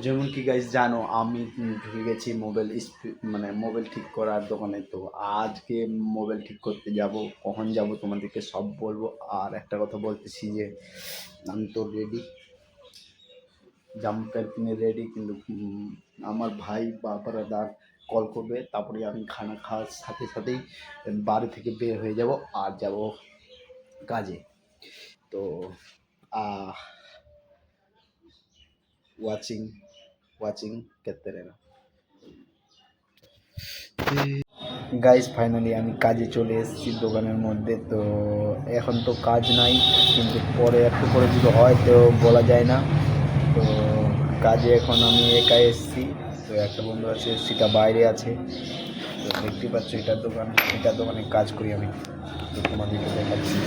যেমন কি গাইস জানো আমি ঢুকে গেছি মানে মোবাইল ঠিক করার দোকানে। তো আজকে মোবাইল ঠিক করতে যাব, কখন যাব তোমাদেরকে সব বলবো। আর একটা কথা বলতেছি যে আমি তো রেডি, জামা প্যান্ট কিনে রেডি, কিন্তু আমার ভাই বা ব্রাদার কল করবে, তারপরে আমি খানা খাওয়ার সাথে সাথেই বাড়ি থেকে বের হয়ে যাব আর যাব কাজে। তো ওয়াচিং ওয়াচিং করতে रहना। গাইস ফাইনালি আমি কাজে চলে এসেছি দোকানের মধ্যে। তো এখন তো কাজ নাই, কিন্তু পরে একটু পরে যদি হয় তো বলা যায় না। তো কাজে এখন আমি একা এসেছি, তো একটা বন্ধু আছে সেটা বাইরে আছে। তো দেখতে পাচ্ছ এটার দোকানে কাজ করি আমি। তো তোমাদেরকে দেখাচ্ছি।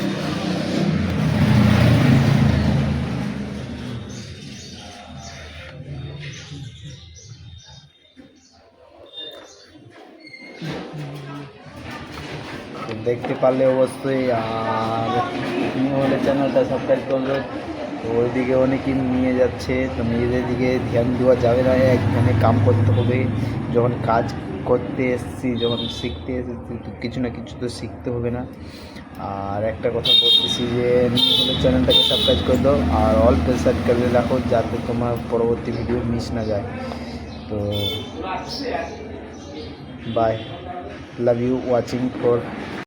তো দেখতে পারলে অবশ্যই, আর তুমি হলে চ্যানেলটা সাবস্ক্রাইব করবে। তো ওইদিকে অনেকেই নিয়ে যাচ্ছে, তো নিজেদের দিকে ধ্যান দেওয়া যাবে না, একখানে কাম করতে হবে। যখন কাজ করতে এসেছি, যখন শিখতে এসেছি, তো কিছু না কিছু তো শিখতে হবে না। আর একটা কথা বলতেছি যে নিয়ে হলে চ্যানেলটাকে সাবস্ক্রাইব করে দাও আর অল প্রেসার করে রাখো, যাতে তোমার পরবর্তী ভিডিও মিস না যায়। তো bye, love you watching for